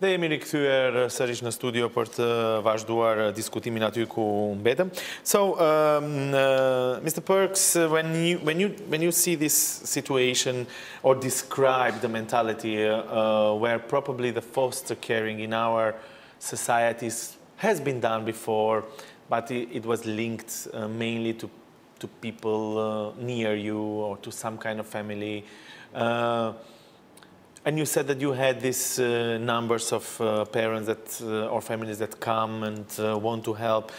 Dhe jemi rikthyer sërish në studio për të vazhduar diskutimin aty ku mbetëm. So, Mr. Perks, when you see this situation or describe the mentality where probably the foster caring in our societies has been done before, but it was linked mainly to people near you or to some kind of family. And you said that you had these numbers of parents that, or families that come and want to help.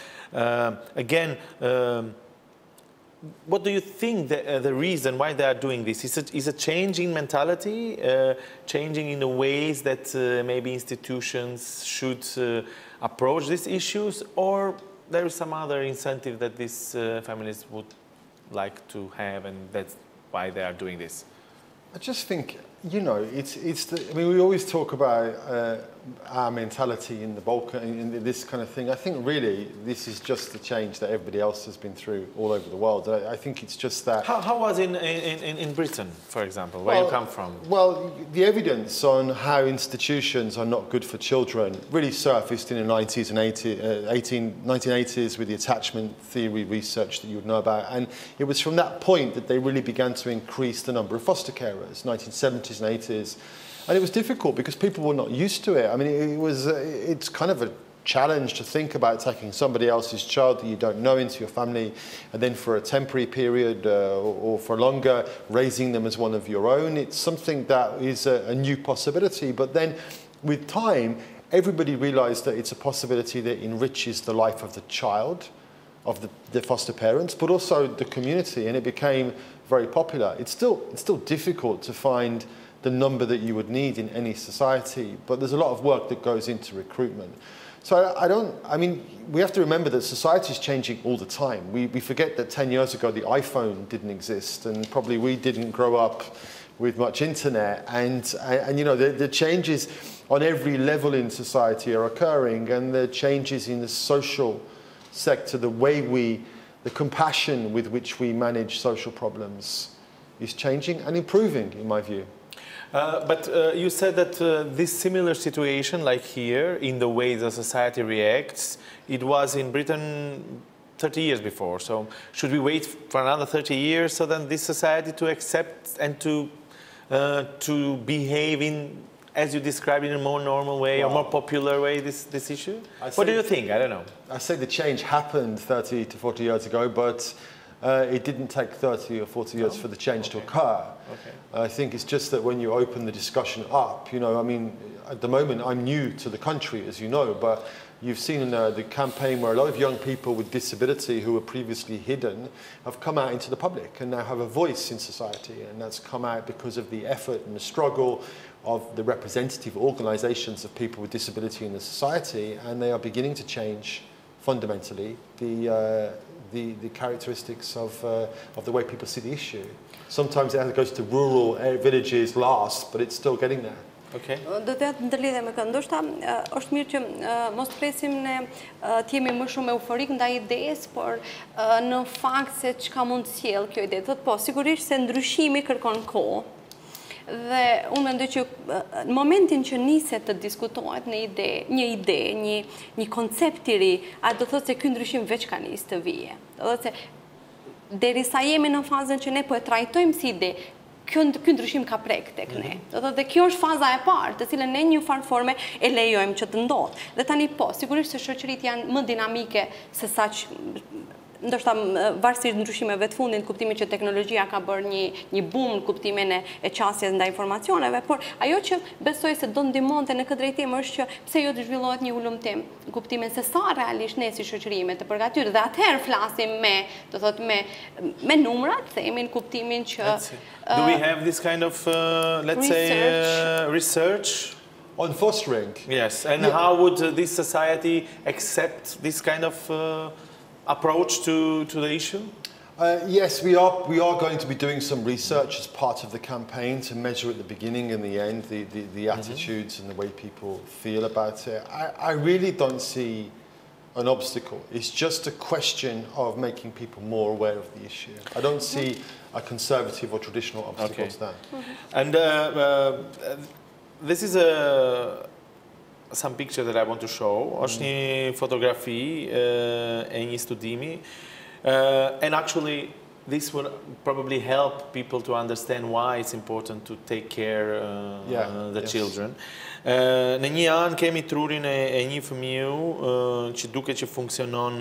Again, what do you think the reason why they are doing this? Is a change in mentality, changing in the ways that maybe institutions should approach these issues, or there is some other incentive that these families would like to have, and that's why they are doing this? I just think, you know, I mean, we always talk about our mentality in the Balkan, in this kind of thing. I think really this is just the change that everybody else has been through all over the world. I think it's just that... How was it in Britain, for example, where you come from? Well, the evidence on how institutions are not good for children really surfaced in the 90s and 1980s with the attachment theory research that you would know about. And it was from that point that they really began to increase the number of foster carers, 1970s and 80s. And it was difficult because people were not used to it. I mean, it's kind of a challenge to think about taking somebody else's child that you don't know into your family, and then for a temporary period or for longer, raising them as one of your own. It's something that is a new possibility. But then with time, everybody realized that it's a possibility that enriches the life of the child, of the foster parents, but also the community, and it became very popular. It's still difficult to find the number that you would need in any society, but there's a lot of work that goes into recruitment. So I mean, we have to remember that society is changing all the time. We forget that 10 years ago the iPhone didn't exist, and probably we didn't grow up with much internet, and you know, the changes on every level in society are occurring, and the changes in the social sector, the compassion with which we manage social problems is changing and improving, in my view. But you said that this similar situation, like here, in the way the society reacts, it was in Britain 30 years before. So should we wait for another 30 years so then this society to accept and to behave in, as you described, in a more normal way, or more popular way, this issue? What do you think? I don't know. I say the change happened 30 to 40 years ago, but it didn't take 30 or 40 years for the change to occur. I think it's just that when you open the discussion up, you know, I mean, at the moment I'm new to the country, as you know, but you've seen the campaign where a lot of young people with disability who were previously hidden have come out into the public and now have a voice in society, and that's come out because of the effort and the struggle of the representative organisations of people with disability in the society, and they are beginning to change fundamentally the characteristics of the way people see the issue. Sometimes it goes to rural villages last, but it's still getting there. Okay. Do të ndërlidhe me këtë, ndoshta është mirë që mos presim ne të jemi më shumë euforik ndaj idesë, por në fakt se çka mund të sjellë kjo ide. Thotë po, sigurisht se ndryshimi kërkon kohë. Dhe unë mendoj që në momentin që niset të diskutohet një ide, një koncept i ri, a do thotë se ky ndryshim veç ka nisë të vijë. Do thotë se derisa jemi në fazën që ne po e trajtojmë si ide, ky ndryshim ka prek tek ne. Do thotë dhe kjo është faza e parë, të cilën ne një farë forme e lejojmë që të ndodhë. Dhe tani po, sigurisht se shoqëritë janë më dinamike se sa ndoshta varësisht ndryshimeve të fundit, kuptimin që teknologjia ka bërë një boom në kuptimin e qasjes ndaj informacioneve, por ajo që besoj se do ndihmonte në këtë drejtim është që pse jo të zhvillohet një ulëmtim në kuptimin se sa realisht ne si shoqëri jemi të përgatitur, dhe atëherë flasim do thotë me numrat, themi në kuptimin që do we have this kind of let's say research on fostering? Yes, and how would this society accept this kind of approach to the issue? Yes, we are going to be doing some research as part of the campaign to measure at the beginning and the end the attitudes and the way people feel about it. I really don't see an obstacle. It's just a question of making people more aware of the issue. I don't see a conservative or traditional obstacle to that. And this is some picture that I want to show. Është një fotografi e një studimi. And actually, this would probably help people to understand why it's important to take care the children. Në një anë kemi trurin e një fëmiu që duket që funksionon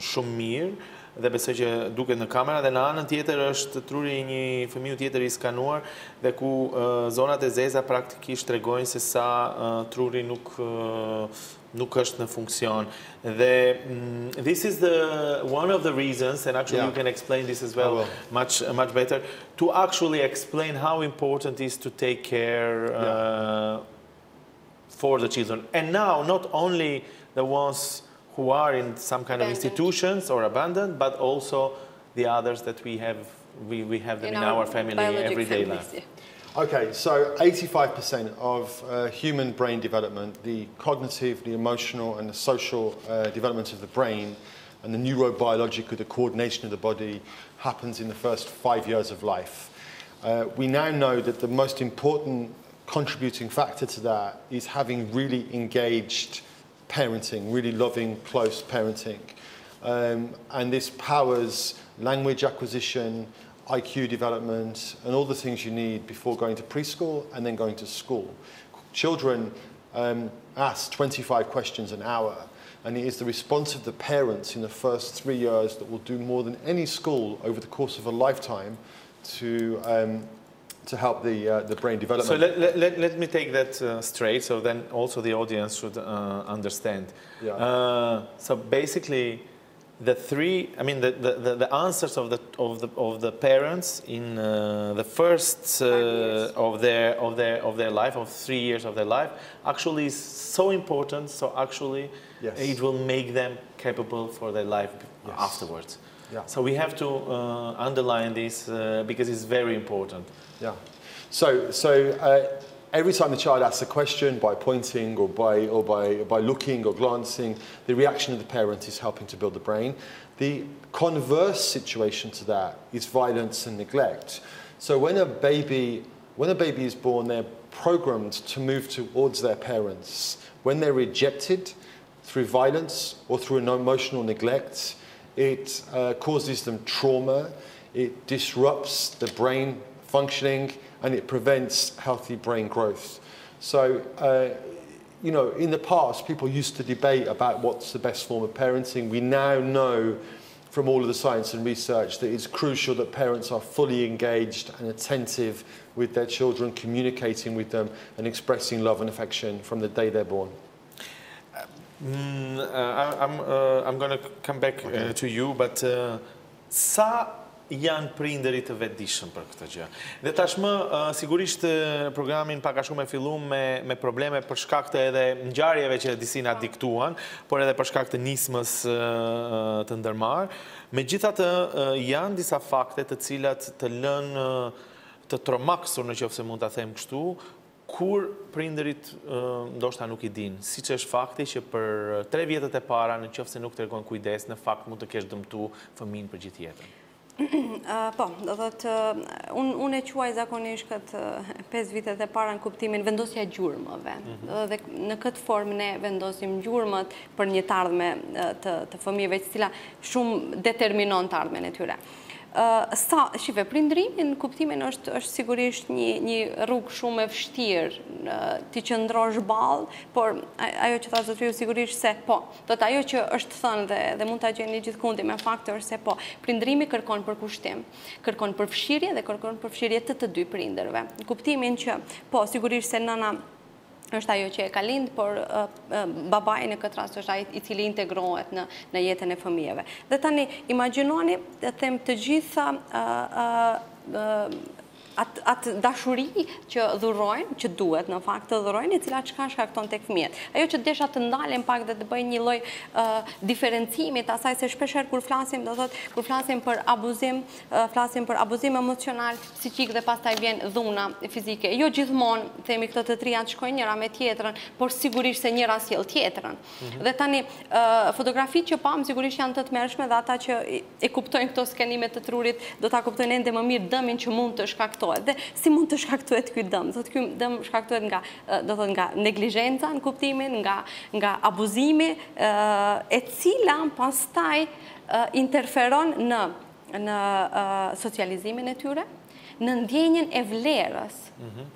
shumë mirë dhe besoj që duket në kamera, dhe në anën tjetër është truri i një fëmiu tjetër i skanuar dhe ku zonat e zeza praktikisht tregojnë se sa truri nuk është në funksion. Dhe this is one of the reasons, and actually you can explain this as well much better, to actually explain how important it is to take care for the children. And now, not only the ones who are in some kind of institutions or abandoned, but also the others that we have them in our family everyday life. Okay, so 85% of human brain development, the cognitive, the emotional and the social development of the brain and the neurobiological, the coordination of the body happens in the first 5 years of life. We now know that the most important contributing factor to that is having really engaged parenting, really loving, close parenting. And this powers language acquisition, IQ development, and all the things you need before going to preschool and then going to school. Children ask 25 questions an hour, and it is the response of the parents in the first 3 years that will do more than any school over the course of a lifetime to help the brain development. So let me take that straight, so then also the audience should understand. So basically, the answers of the parents in the first of their life, of 3 years of their life, actually is so important. So actually, it will make them capable for their life afterwards. So we have to underline this because it's very important. Yeah. So every time the child asks a question, by pointing or by looking or glancing, the reaction of the parent is helping to build the brain. The converse situation to that is violence and neglect. So when a baby is born, they're programmed to move towards their parents. When they're rejected through violence or through an emotional neglect, it causes them trauma, it disrupts the brain functioning, and it prevents healthy brain growth. So, you know, in the past, people used to debate about what's the best form of parenting. We now know from all of the science and research that it's crucial that parents are fully engaged and attentive with their children, communicating with them and expressing love and affection from the day they're born. I'm going to come back to you, but janë prindërit të vetëdijshëm për këtë gjë. Dhe tashmë sigurisht programin pak a shumë e fillum me probleme për shkak të edhe ngjarjeve që disi na diktuan, por edhe për shkak të nismës të ndërmarr. Megjithatë janë disa fakte të cilat të lënë të tromaksur, nëse mund ta them kështu, kur prindërit ndoshta nuk i dinë, siç është fakti që për 3 vjetët e para, nëse nuk tregon kujdes, në fakt mund të kesh dëmtuar fëmin për gjithë jetën. Po, do thotë, unë e quaj zakonisht këtë 5 vitet e para në kuptimin vendosja gjurmëve. Dhe në këtë formë ne vendosim gjurmët për një të ardhme të fëmijëve, që cila shumë determinon të ardhmen e tyre. Shive, prindërimi në kuptimin është sigurisht një rrugë shumë e vështirë ti qëndrosh ballë, por ajo që tha zotëriu sigurisht se po, do të ajo që është thënë dhe mund ta gjeni gjithkundi me fakte është se po, prindërimi kërkon përkushtim, kërkon përfshirje dhe kërkon përfshirje të dy prindërve. Në kuptimin që po, sigurisht se nëna është ajo që e ka lindë, por babai në këtë rast është ai i cili integrohet në jetën e fëmijëve. Dhe tani, imagjinoni, them të gjitha atë dashuri që dhurojnë, që duhet në fakt të dhurojnë, e cila çka shkakton tek fëmijët. Ajo që desha të ndalem pak dhe të bëj një lloj diferencimi të asaj se shpeshherë kur flasim, do thotë, kur flasim për abuzim emocional, psiqik dhe pastaj vjen dhuna fizike. Jo gjithmonë themi këto të trija të shkojnë njëra me tjetrën, por sigurisht se njëra sjell tjetrën. Dhe tani fotografitë që pam sigurisht janë të tmerrshme dhe ata që e kuptojnë këto skenime të trurit do ta kuptojnë ende më mirë dëmin që mund të shkaktojnë. shkaktohet dhe si mund të shkaktohet ky dëm? Thotë ky dëm shkaktohet nga, do thotë, nga neglizhenca në kuptimin, nga abuzimi, e cila pastaj interferon në socializimin e tyre, në ndjenjen e vlerës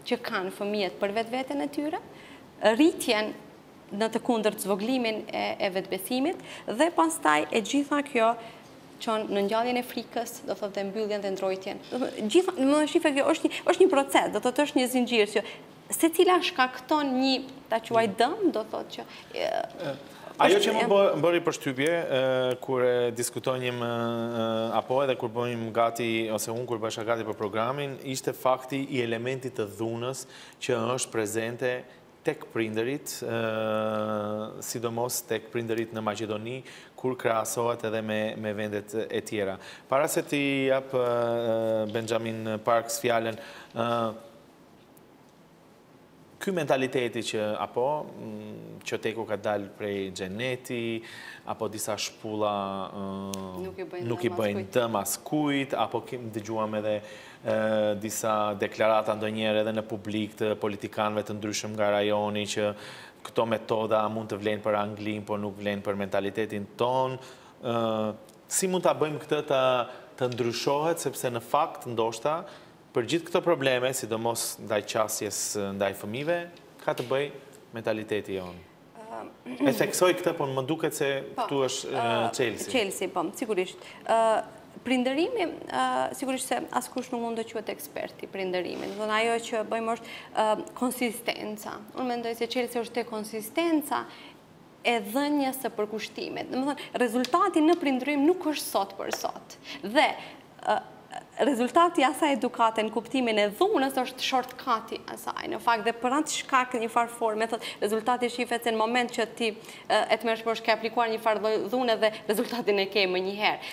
që kanë fëmijët për vetveten e tyre, rritjen në të kundërt zvogëlimin e vetbesimit dhe pastaj e gjitha kjo çon në ngjalljen e frikës, do thotë mbylljen dhe ndrojtjen. Gjitha, më shifë kjo është një proces, do thotë është një zinxhir që secila shkakton një, ta quaj dëm, do thotë që ajo që më bëri përshtypje kur diskutonjëm apo edhe kur bënim gati ose unë kur bësha gati për programin, ishte fakti i elementit të dhunës që është prezente tek prindërit, sidomos tek prindërit në Maqedoni, kur krahasohet edhe me vendet e tjera. Para se ti jap Benjamin Parks fjalën, ky mentaliteti që apo Qyteku ka dalë prej xheneti, apo disa shpulla nuk i bëjnë dëm askujt, apo dëgjuam edhe disa deklarata ndonjëherë edhe në publik të politikanëve të ndryshëm nga rajoni që këto metoda mund të vlenë për Anglinë, por nuk vlenë për mentalitetin ton. Si mund ta bëjmë këtë të ndryshohet, sepse në fakt ndoshta për gjithë këto probleme, sidomos ndaj qasjes ndaj fëmijëve, ka të bëj mentaliteti jonë. E theksoj këtë, por më duket se këtu është Chelsea. Chelsea, po, sigurisht. Prindërimi, sigurisht se askush nuk mund të quhet ekspert i prindërimit. Do ajo që bëjmë është konsistenca. Unë mendoj se Chelsea është te konsistenca e dhënjes së përkushtimit. Domethënë, rezultati në prindërim nuk është sot për sot. Dhe rezultati asaj edukate në kuptimin e dhunës është shortcuti asaj. Në fakt dhe për atë shkak një farë forme, rezultati shifet se në moment që ti e të mërshë ke aplikuar një farë dhune dhe rezultatin e ke më njëherë.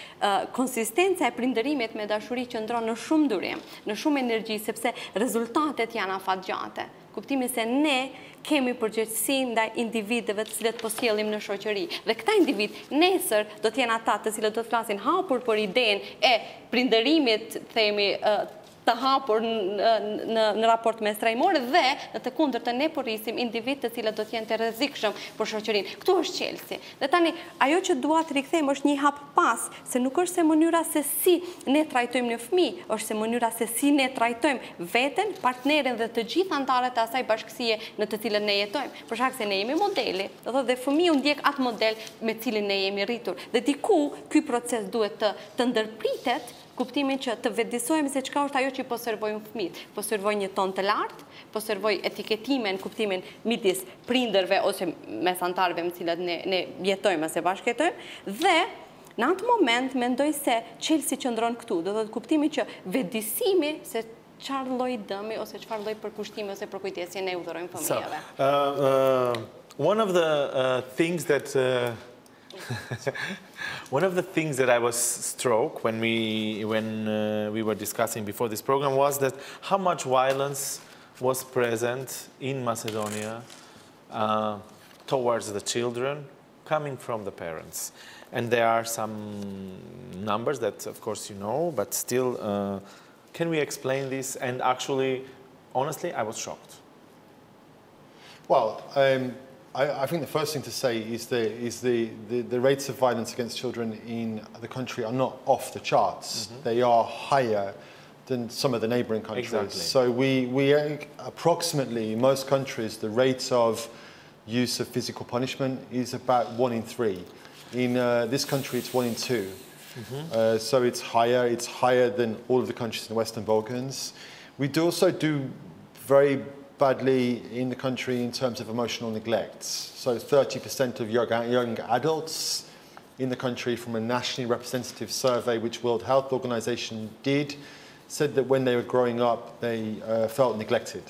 Konsistenca e prindërimit me dashuri që ndronë në shumë durim, në shumë energji, sepse rezultatet janë afatgjate. Kuptimi se ne kemi përgjegjësi ndaj individëve të cilët po sjellim në shoqëri. Dhe këta individ nesër do të jenë ata të cilët do të flasin hapur për idenë e prindërimit, themi, të hapur në raport me strajmore dhe në të kundërtën ne porrisim individ të cilët do të jenë të rrezikshëm për shoqërinë. Ktu është Chelsea. Dhe tani ajo që dua të rikthejmë është një hap pas, se nuk është se mënyra se si ne trajtojmë një fëmijë, është se mënyra se si ne trajtojmë veten, partnerin dhe të gjithë anëtarët e asaj bashkësie në të cilën ne jetojmë. Për shkak se ne jemi modeli, do thotë dhe fëmiu ndjek atë model me cilin ne jemi rritur. Dhe diku ky proces duhet të ndërpritet, kuptimin që të vetëdijsojmë se çka është ajo që po servojmë fëmijët. Po servojnë një ton të lartë, po servojnë etiketime në kuptimin midis prindërve ose mesantarëve me cilat ne jetojmë ose bashkëjetojmë, dhe në atë moment mendoj se Chelsea qëndron këtu, do thotë kuptimi që vetëdijsimi se çfarë lloj dëmi ose çfarë lloj përkushtimi ose përkujtesje ne udhërojmë fëmijëve. One of the things that one of the things that I was struck when we were discussing before this program was that how much violence was present in Macedonia towards the children coming from the parents. And there are some numbers that, of course, you know, but still, can we explain this? And actually, honestly, I was shocked. Well, I think the first thing to say is the rates of violence against children in the country are not off the charts. Mm-hmm. They are higher than some of the neighbouring countries. Exactly. So we approximately, in most countries, the rate of use of physical punishment is about 1 in 3. In this country, it's 1 in 2. Mm-hmm. So it's higher than all of the countries in the Western Balkans. We also do very badly in the country in terms of emotional neglect. So 30% of young adults in the country, from a nationally representative survey which World Health Organization did, said that when they were growing up they felt neglected.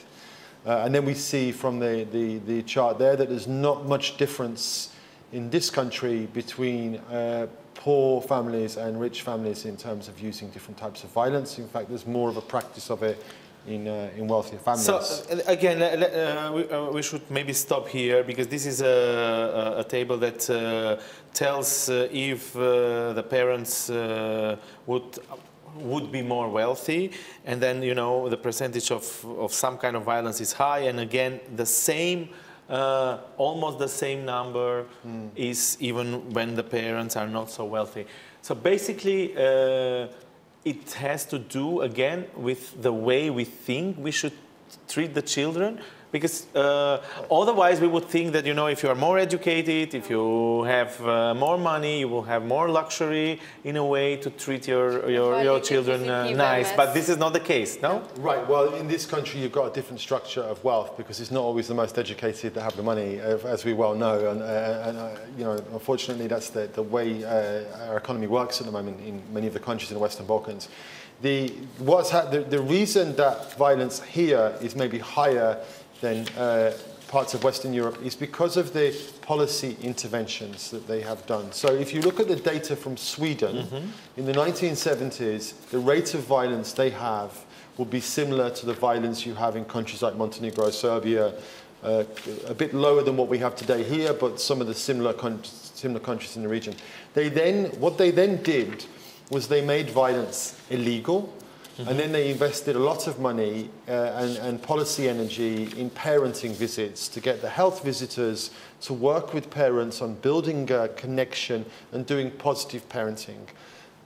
And then we see from the chart there that there's not much difference in this country between poor families and rich families in terms of using different types of violence. In fact, there's more of a practice of it in wealthier families. So again, we should maybe stop here, because this is a table that tells if the parents would would be more wealthy, and then, you know, the percentage of some kind of violence is high, and again, the same, almost the same number is even when the parents are not so wealthy. So basically, it has to do, again, with the way we think we should treat the children. Because otherwise we would think that, you know, if you are more educated, if you have more money, you will have more luxury in a way to treat your children nice. But this is not the case, no? Right, well, in this country you've got a different structure of wealth because it's not always the most educated that have the money, as we well know. And you know, unfortunately, that's the way our economy works at the moment in many of the countries in the Western Balkans. The reason that violence here is maybe higher than parts of Western Europe is because of the policy interventions that they have done. So if you look at the data from Sweden, in the 1970s, the rate of violence they have will be similar to the violence you have in countries like Montenegro, Serbia, a bit lower than what we have today here, but some of the similar countries in the region. What they then did was they made violence illegal. And then they invested a lot of money and policy energy in parenting visits to get the health visitors to work with parents on building a connection and doing positive parenting.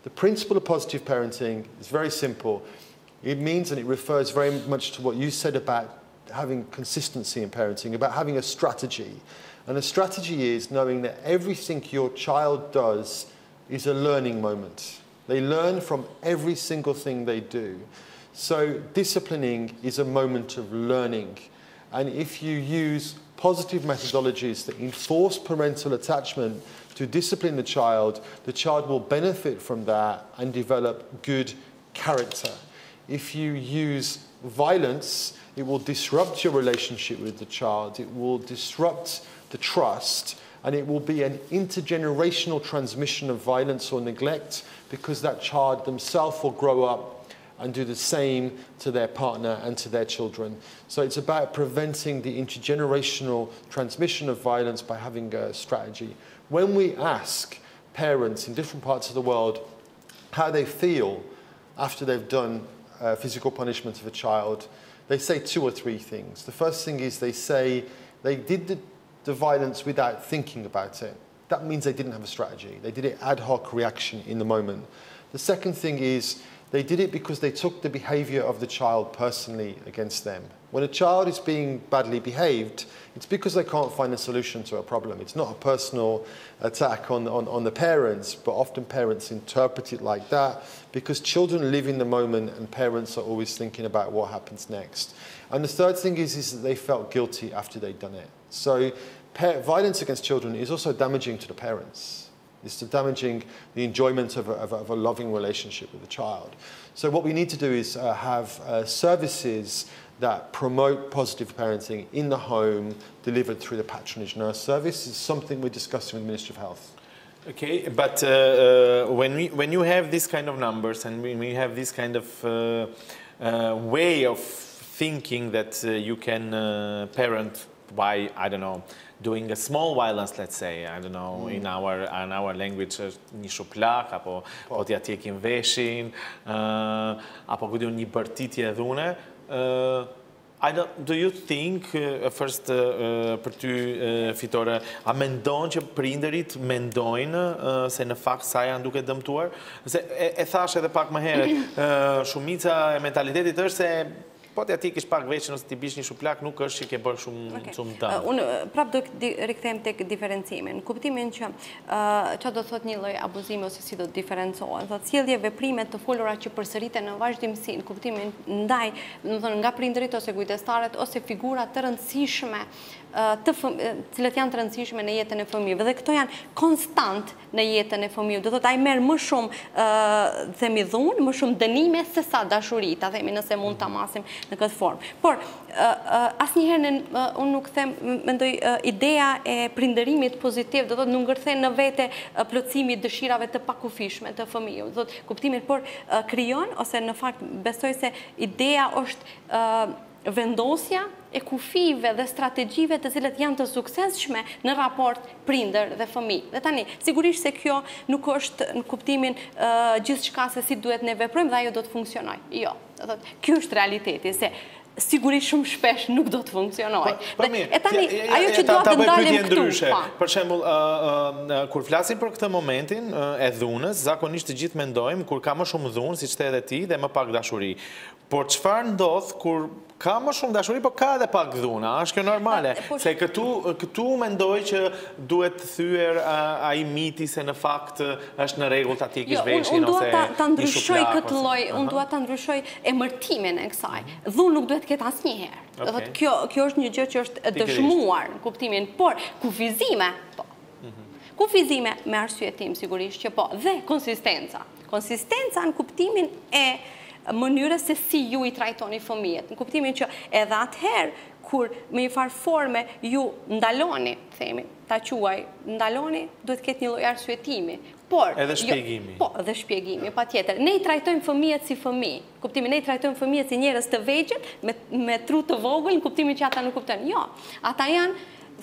The principle of positive parenting is very simple. It means, and it refers very much to what you said about having consistency in parenting, about having a strategy. And a strategy is knowing that everything your child does is a learning moment. They learn from every single thing they do. So disciplining is a moment of learning. And if you use positive methodologies that enforce parental attachment to discipline the child will benefit from that and develop good character. If you use violence, it will disrupt your relationship with the child. It will disrupt the trust. And it will be an intergenerational transmission of violence or neglect because that child themselves will grow up and do the same to their partner and to their children. So it's about preventing the intergenerational transmission of violence by having a strategy. When we ask parents in different parts of the world how they feel after they've done physical punishment of a child, they say 2 or 3 things. The first thing is they say they did the violence without thinking about it. That means they didn't have a strategy. They did it ad hoc reaction in the moment. The second thing is they did it because they took the behavior of the child personally against them. When a child is being badly behaved, it's because they can't find a solution to a problem. It's not a personal attack on the parents, but often parents interpret it like that because children live in the moment and parents are always thinking about what happens next. And the third thing is that they felt guilty after they'd done it. So violence against children is also damaging to the parents. It's damaging the enjoyment of a loving relationship with the child. So what we need to do is have services that promote positive parenting in the home, delivered through the patronage nurse service. Is something we're discussing with the Ministry of Health. Okay, but when you have this kind of numbers and when we have this kind of way of thinking that you can parent by, I don't know, doing a small violence, let's say, I don't know, in our language, një shuplak, apo t'ja tjekin veshin, apo një bërtitje dhune. Do you think, first për ty, Fitore, a mendon që prindërit mendojnë se në fakt sa janë duke dëmtuar? Se e thash edhe pak më herët, shumica e mentalitetit është se po t'ja ti kish pak veçën ose t'i bish një shuplak, nuk është që ke bërë shumë dëmë. Unë prap do rikthejmë tek diferencimin. Kuptimin që që do thot një lloj abuzimi ose si do të diferencohen. Thot sjellje veprime të folura që përsëriten në vazhdimsi, në kuptimin ndaj, domethënë nga prindërit ose kujdestarët ose figura të rëndësishme cilët janë të rëndësishme në jetën e fëmijëve. Dhe këto janë konstant në jetën e fëmijëve. Do thotë ai merr më shumë themi dhunë, më shumë dënime se sa dashuri, ta themi nëse mund ta masim në këtë formë. Por asnjëherë unë nuk them, mendoj ideja e prindërimit pozitiv, do thotë nuk ngërthen në vete plotësimi i dëshirave të pakufishme të fëmijës. Do thotë kuptimin, por krijon ose në fakt besoj se ideja është vendosja e kufive dhe strategjive të cilat janë të suksesshme në raport prindër dhe fëmijë. Dhe tani, sigurisht se kjo nuk është në kuptimin gjithçka se si duhet ne veprojmë dhe ajo do të funksionojë. Jo, ky është realiteti, se sigurisht shumë shpesh nuk do të funksionojë. E tani, ajo që do të ndalim këtu. Për shembull, kur flasim për këtë momentin e dhunës, zakonisht të gjithë mendojmë kur ka më shumë dhunë, siç the edhe ti, dhe më pak dashuri. Por çfarë ndodh kur ka më shumë dashuri, por ka edhe pak dhuna? Është kjo normale? Se këtu mendoj që duhet thyer ai miti se në fakt është në rregull ta tikësh veshin ose ta ndryshoj këtë lloj, unë dua ta ndryshoj emërtimin e kësaj. Dhunë nuk duhet të ketë asnjëherë. Kjo është një gjë që është dëshmuar në kuptimin, por kufizime, po. Kufizime me arsye tim sigurisht që po, dhe konsistenca. Konsistenca në kuptimin e mënyrës se si ju i trajtoni fëmijët, në kuptimin që edhe atëherë kur me një farë forme ju ndaloni, themi, ta quaj, ndaloni, duhet të ketë një lloj arsyetimi. Edhe shpjegimi. Po, edhe shpjegimi, patjetër. Ne i trajtojmë fëmijët si fëmijë. Kuptimin, ne i trajtojmë fëmijët si njerëz të vegjël me tru të vogël, në kuptimin që ata nuk kuptojnë. Jo, ata janë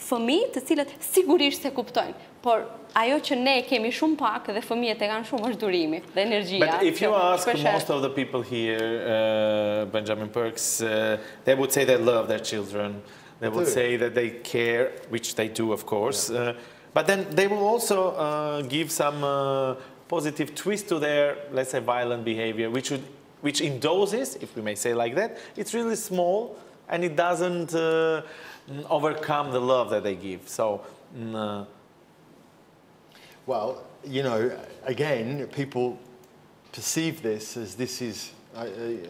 fëmijë të cilët sigurisht se kuptojnë, por ajo që ne kemi shumë pak dhe fëmijët e kanë shumë është durimi dhe energjia. But if you ask most of the people here, Benjamin Perks, they would say they love their children. They would say that they care, which they do, of course. But then they will also give some positive twist to their, let's say, violent behavior, which in doses, if we may say like that, it's really small and it doesn't overcome the love that they give. So. Well, you know, again, people perceive this as this is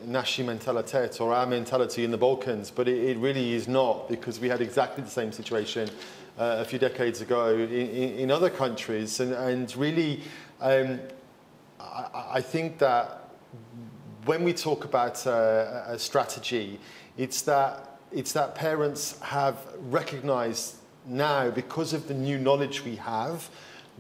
nashi mentalitet or our mentality in the Balkans, but it really is not, because we had exactly the same situation a few decades ago in other countries. And really, I think that when we talk about a strategy, it's that parents have recognized now, because of the new knowledge we have,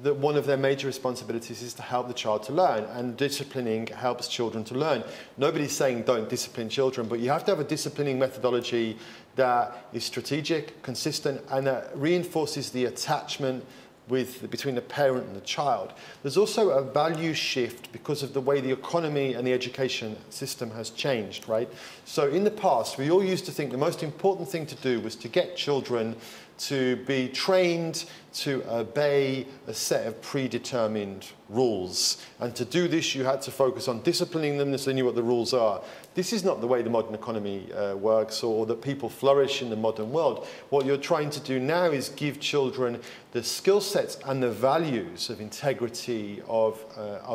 that one of their major responsibilities is to help the child to learn, and disciplining helps children to learn. Nobody's saying don't discipline children, but you have to have a disciplining methodology that is strategic, consistent, and that reinforces the attachment between the parent and the child. There's also a value shift because of the way the economy and the education system has changed, right? So in the past, we all used to think the most important thing to do was to get children to be trained to obey a set of predetermined rules. And to do this, you had to focus on disciplining them so they knew what the rules are. This is not the way the modern economy works, or that people flourish in the modern world. What you're trying to do now is give children the skill sets and the values of integrity, of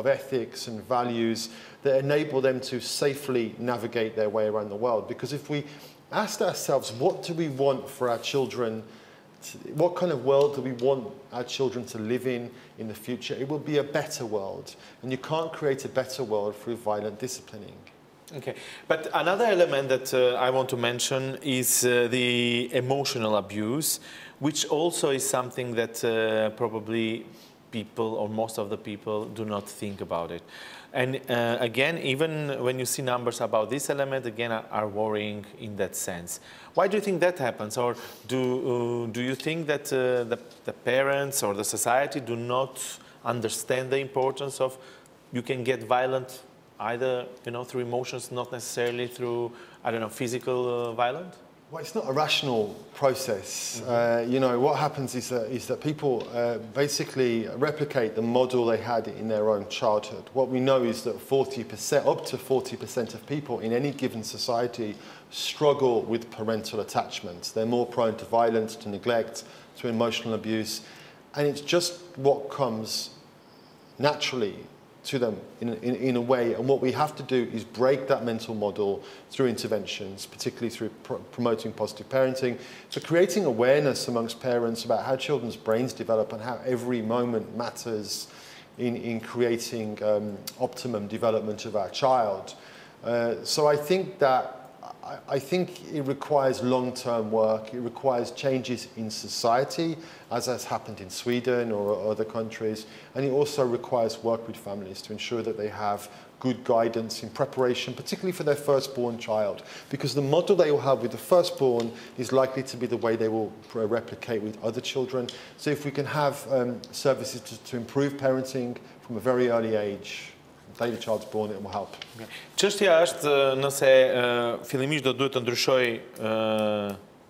ethics and values that enable them to safely navigate their way around the world. Because if we asked ourselves, what do we want for our children, what kind of world do we want our children to live in the future, it will be a better world. And you can't create a better world through violent disciplining. Okay, but another element that I want to mention is the emotional abuse, which also is something that probably people, or most of the people, do not think about it. And again, even when you see numbers about this element, again, are worrying in that sense. Why do you think that happens? Or do you think that the parents or the society do not understand the importance of, you can get violent either, you know, through emotions, not necessarily through, I don't know, physical violence? Well, it's not a rational process. You know, what happens is that people basically replicate the model they had in their own childhood. What we know is that 40%, up to 40% of people in any given society struggle with parental attachments. They're more prone to violence, to neglect, to emotional abuse. And it's just what comes naturally to them in a way, and what we have to do is break that mental model through interventions, particularly through promoting positive parenting, so creating awareness amongst parents about how children's brains develop and how every moment matters in creating optimum development of our child. So I think it requires long-term work. It requires changes in society, as has happened in Sweden or other countries. And it also requires work with families to ensure that they have good guidance in preparation, particularly for their firstborn child, because the model they will have with the firstborn is likely to be the way they will replicate with other children. So if we can have services to improve parenting from a very early age, day the child's born, it will help. Çështja është nëse fillimisht do duhet të ndryshoj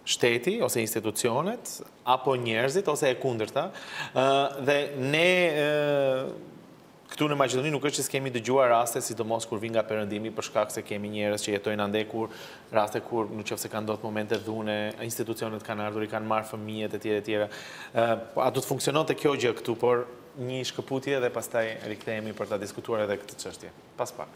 shteti ose institucionet apo njerëzit ose e kundërta, dhe ne këtu në Maqedoni nuk është që s'kemi dëgjuar raste, sidomos kur vin nga perëndimi, për shkak se kemi njerëz që jetojnë ande, kur raste kur nëse ka ndodhur momente dhune, institucionet kanë ardhur, i kanë marrë fëmijët e tjera. A do të funksiononte kjo gjë këtu, por një shkëputje dhe pastaj rikthehemi për ta diskutuar edhe këtë çështje. Pas pak.